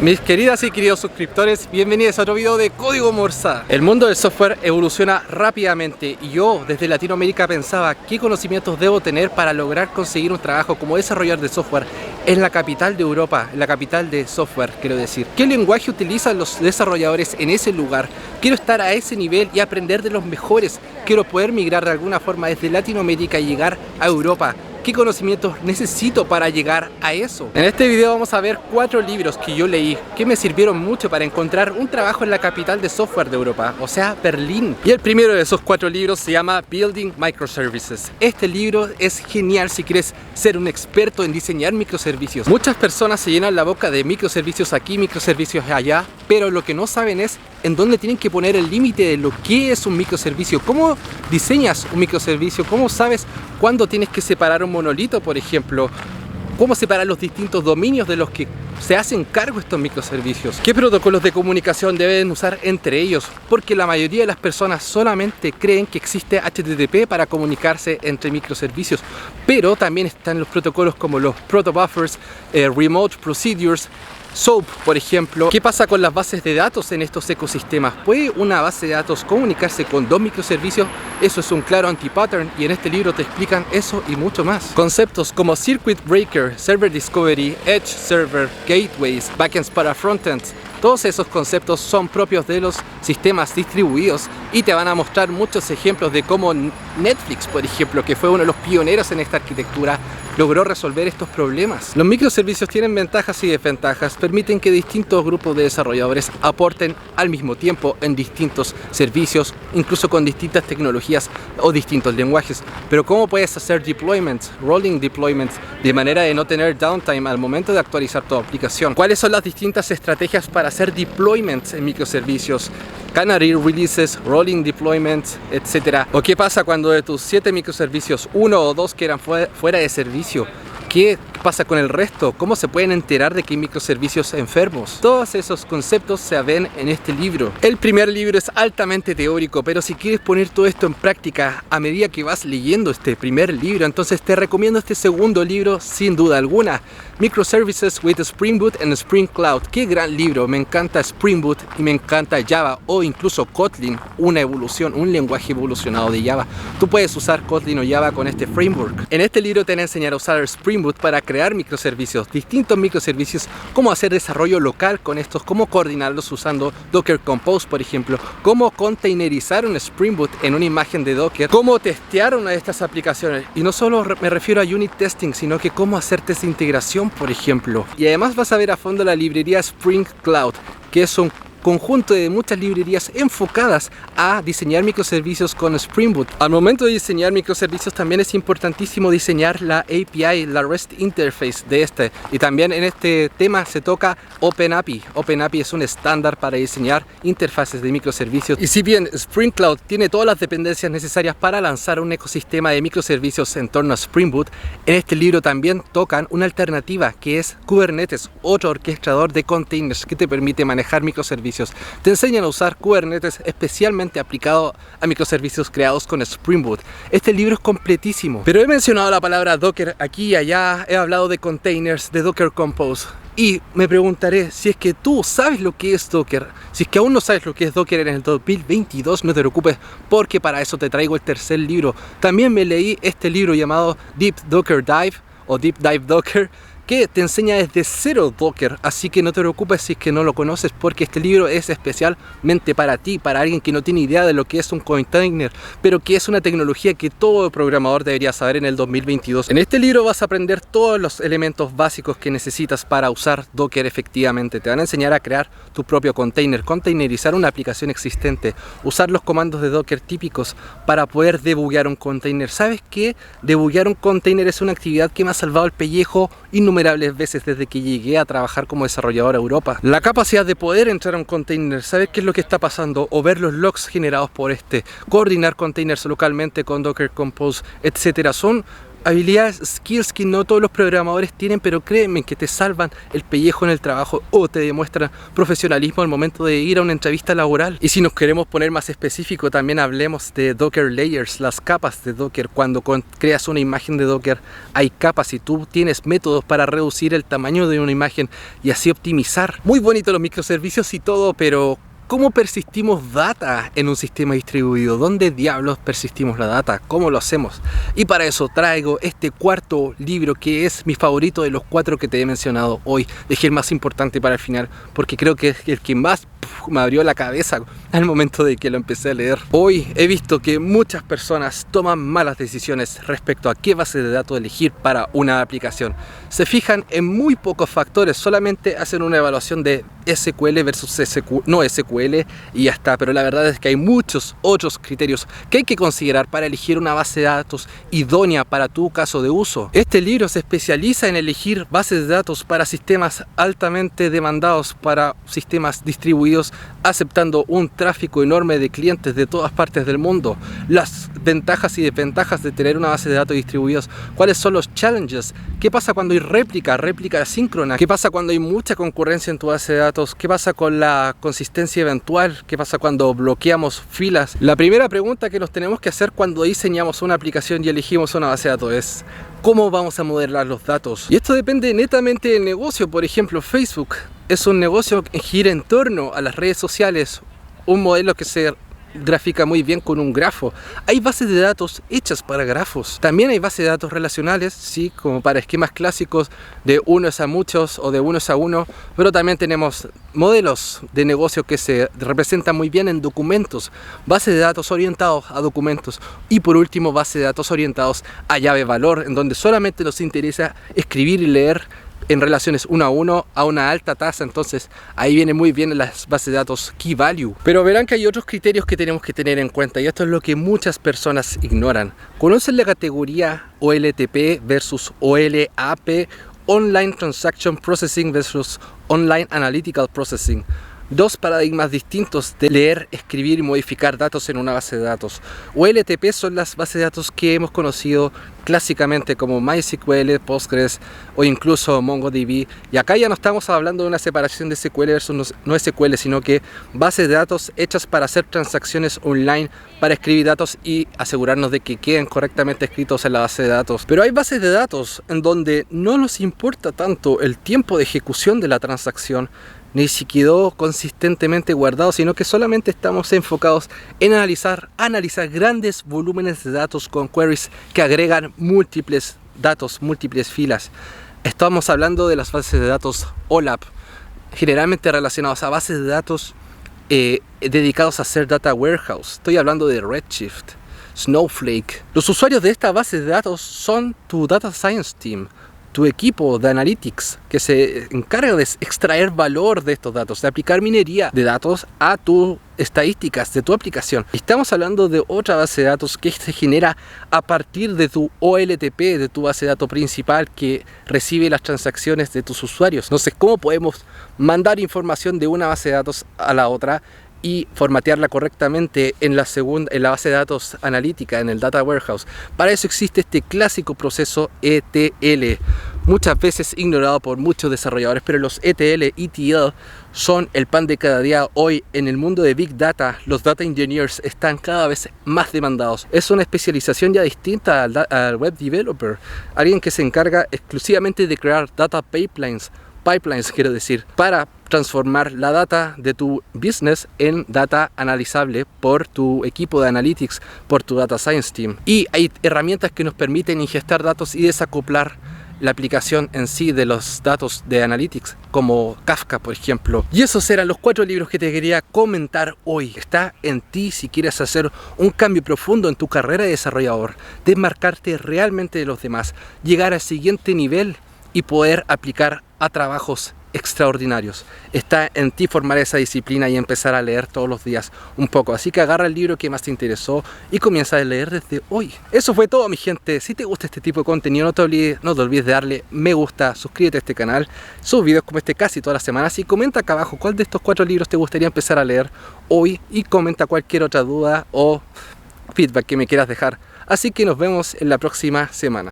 Mis queridas y queridos suscriptores, bienvenidos a otro video de Código Morsa. El mundo del software evoluciona rápidamente y yo desde Latinoamérica pensaba qué conocimientos debo tener para lograr conseguir un trabajo como desarrollador de software en la capital de Europa, en la capital de software, quiero decir. ¿Qué lenguaje utilizan los desarrolladores en ese lugar? Quiero estar a ese nivel y aprender de los mejores. Quiero poder migrar de alguna forma desde Latinoamérica y llegar a Europa. ¿Qué conocimientos necesito para llegar a eso? En este video vamos a ver 4 libros que yo leí que me sirvieron mucho para encontrar un trabajo en la capital de software de Europa, o sea, Berlín. Y el primero de esos 4 libros se llama Building Microservices. Este libro es genial si quieres ser un experto en diseñar microservicios. Muchas personas se llenan la boca de microservicios aquí, microservicios allá, pero lo que no saben es en dónde tienen que poner el límite de lo que es un microservicio. ¿Cómo diseñas un microservicio? ¿Cómo sabes cuándo tienes que separar un monolito, por ejemplo? ¿Cómo separar los distintos dominios de los que se hacen cargo estos microservicios? ¿Qué protocolos de comunicación deben usar entre ellos? Porque la mayoría de las personas solamente creen que existe HTTP para comunicarse entre microservicios, pero también están los protocolos como los protobuffers, remote procedures, SOAP, por ejemplo. ¿Qué pasa con las bases de datos en estos ecosistemas? ¿Puede una base de datos comunicarse con 2 microservicios? Eso es un claro anti-pattern y en este libro te explican eso y mucho más. Conceptos como Circuit Breaker, Server Discovery, Edge Server, Gateways, Backends para Frontends, todos esos conceptos son propios de los sistemas distribuidos y te van a mostrar muchos ejemplos de cómo Netflix, por ejemplo, que fue uno de los pioneros en esta arquitectura, logró resolver estos problemas. Los microservicios tienen ventajas y desventajas, permiten que distintos grupos de desarrolladores aporten al mismo tiempo en distintos servicios, incluso con distintas tecnologías o distintos lenguajes. Pero ¿cómo puedes hacer deployments, rolling deployments, de manera de no tener downtime al momento de actualizar tu aplicación? ¿Cuáles son las distintas estrategias para hacer deployments en microservicios? Canary releases, rolling deployments, etc. ¿O qué pasa cuando de tus 7 microservicios 1 o 2 quedan fuera de servicio? ¿Qué pasa con el resto? ¿Cómo se pueden enterar de que hay microservicios enfermos? Todos esos conceptos se ven en este libro. El primer libro es altamente teórico, pero si quieres poner todo esto en práctica a medida que vas leyendo este primer libro, entonces te recomiendo este segundo libro sin duda alguna. Microservices with Spring Boot and Spring Cloud. Qué gran libro, me encanta Spring Boot y me encanta Java o incluso Kotlin, una evolución, un lenguaje evolucionado de Java. Tú puedes usar Kotlin o Java con este framework. En este libro te van a enseñar a usar Spring Boot para crear microservicios, distintos microservicios, cómo hacer desarrollo local con estos, cómo coordinarlos usando Docker Compose, por ejemplo, cómo containerizar un Spring Boot en una imagen de Docker, cómo testear una de estas aplicaciones, y no solo me refiero a unit testing, sino que cómo hacer test de integración, por ejemplo. Y además vas a ver a fondo la librería Spring Cloud, que es un conjunto de muchas librerías enfocadas a diseñar microservicios con Spring Boot. Al momento de diseñar microservicios también es importantísimo diseñar la API, la REST Interface de este. Y también en este tema se toca OpenAPI. OpenAPI es un estándar para diseñar interfaces de microservicios. Y si bien Spring Cloud tiene todas las dependencias necesarias para lanzar un ecosistema de microservicios en torno a Spring Boot, en este libro también tocan una alternativa que es Kubernetes, otro orquestador de containers que te permite manejar microservicios. Te enseñan a usar Kubernetes especialmente aplicado a microservicios creados con Spring Boot. Este libro es completísimo, pero he mencionado la palabra Docker aquí y allá, he hablado de containers, de Docker Compose. Y me preguntaré, si es que tú sabes lo que es Docker, si es que aún no sabes lo que es Docker en el 2022, no te preocupes, porque para eso te traigo el tercer libro. También me leí este libro llamado Deep Docker Dive o Deep Dive Docker, que te enseña desde cero Docker, así que no te preocupes si es que no lo conoces, porque este libro es especialmente para ti, para alguien que no tiene idea de lo que es un container, pero que es una tecnología que todo programador debería saber en el 2022. En este libro vas a aprender todos los elementos básicos que necesitas para usar Docker efectivamente. Te van a enseñar a crear tu propio container, containerizar una aplicación existente, usar los comandos de Docker típicos para poder debuguear un container. ¿Sabes qué? Debuguear un container es una actividad que me ha salvado el pellejo innumerables veces desde que llegué a trabajar como desarrollador a Europa. La capacidad de poder entrar a un container, saber qué es lo que está pasando o ver los logs generados por este, coordinar containers localmente con Docker Compose, etcétera, son Habilidades, skills que no todos los programadores tienen, pero créeme que te salvan el pellejo en el trabajo o te demuestran profesionalismo al momento de ir a una entrevista laboral. Y si nos queremos poner más específico, también hablemos de Docker Layers, las capas de Docker. Cuando creas una imagen de Docker, hay capas y tú tienes métodos para reducir el tamaño de una imagen y así optimizar. Muy bonito los microservicios y todo, pero ¿cómo persistimos data en un sistema distribuido? ¿Dónde diablos persistimos la data? ¿Cómo lo hacemos? Y para eso traigo este cuarto libro que es mi favorito de los 4 que te he mencionado hoy. Dejé el más importante para el final porque creo que es el que más me abrió la cabeza al momento de que lo empecé a leer. Hoy he visto que muchas personas toman malas decisiones respecto a qué base de datos elegir para una aplicación. Se fijan en muy pocos factores, solamente hacen una evaluación de SQL versus no SQL y ya está, pero la verdad es que hay muchos otros criterios que hay que considerar para elegir una base de datos idónea para tu caso de uso. Este libro se especializa en elegir bases de datos para sistemas altamente demandados, para sistemas distribuidos, aceptando un tráfico enorme de clientes de todas partes del mundo. Las ventajas y desventajas de tener una base de datos distribuidos. ¿Cuáles son los challenges? ¿Qué pasa cuando hay réplica asíncrona? ¿Qué pasa cuando hay mucha concurrencia en tu base de datos? ¿Qué pasa con la consistencia eventual? ¿Qué pasa cuando bloqueamos filas? La primera pregunta que nos tenemos que hacer cuando diseñamos una aplicación y elegimos una base de datos es: ¿cómo vamos a modelar los datos? Y esto depende netamente del negocio. Por ejemplo, Facebook es un negocio que gira en torno a las redes sociales, un modelo que se grafica muy bien con un grafo. Hay bases de datos hechas para grafos. También hay bases de datos relacionales, sí, como para esquemas clásicos de unos a muchos o de unos a uno, pero también tenemos modelos de negocio que se representan muy bien en documentos, bases de datos orientados a documentos y por último bases de datos orientados a llave valor, en donde solamente nos interesa escribir y leer en relaciones 1 a 1 a una alta tasa. Entonces ahí viene muy bien las bases de datos Key Value. Pero verán que hay otros criterios que tenemos que tener en cuenta y esto es lo que muchas personas ignoran. ¿Conocen la categoría OLTP versus OLAP? Online Transaction Processing versus Online Analytical Processing. Dos paradigmas distintos de leer, escribir y modificar datos en una base de datos. OLTP son las bases de datos que hemos conocido clásicamente como MySQL, Postgres o incluso MongoDB. Y acá ya no estamos hablando de una separación de SQL versus no SQL, sino que bases de datos hechas para hacer transacciones online, para escribir datos y asegurarnos de que queden correctamente escritos en la base de datos. Pero hay bases de datos en donde no nos importa tanto el tiempo de ejecución de la transacción, ni si quedó consistentemente guardado, sino que solamente estamos enfocados en analizar grandes volúmenes de datos con queries que agregan múltiples datos, múltiples filas. Estamos hablando de las bases de datos OLAP, generalmente relacionados a bases de datos dedicados a hacer data warehouse. Estoy hablando de Redshift, Snowflake. Los usuarios de esta base de datos son tu Data Science Team, tu equipo de Analytics, que se encarga de extraer valor de estos datos, de aplicar minería de datos a tus estadísticas de tu aplicación. Estamos hablando de otra base de datos que se genera a partir de tu OLTP, de tu base de datos principal que recibe las transacciones de tus usuarios. Entonces, ¿cómo podemos mandar información de una base de datos a la otra y formatearla correctamente en la base de datos analítica, en el Data Warehouse? Para eso existe este clásico proceso ETL, muchas veces ignorado por muchos desarrolladores, pero los ETL son el pan de cada día. Hoy en el mundo de Big Data, los Data Engineers están cada vez más demandados. Es una especialización ya distinta al Web Developer, alguien que se encarga exclusivamente de crear data pipelines quiero decir, para transformar la data de tu business en data analizable por tu equipo de analytics, por tu data science team. Y hay herramientas que nos permiten ingestar datos y desacoplar la aplicación en sí de los datos de analytics, como Kafka, por ejemplo. Y esos eran los 4 libros que te quería comentar hoy. Está en ti si quieres hacer un cambio profundo en tu carrera de desarrollador, desmarcarte realmente de los demás, llegar al siguiente nivel y poder aplicar a trabajos extraordinarios. Está en ti formar esa disciplina y empezar a leer todos los días un poco. Así que agarra el libro que más te interesó y comienza a leer desde hoy. Eso fue todo, mi gente. Si te gusta este tipo de contenido, no te olvides de darle me gusta, suscríbete a este canal, subo videos como este casi todas las semanas y comenta acá abajo cuál de estos 4 libros te gustaría empezar a leer hoy y comenta cualquier otra duda o feedback que me quieras dejar. Así que nos vemos en la próxima semana.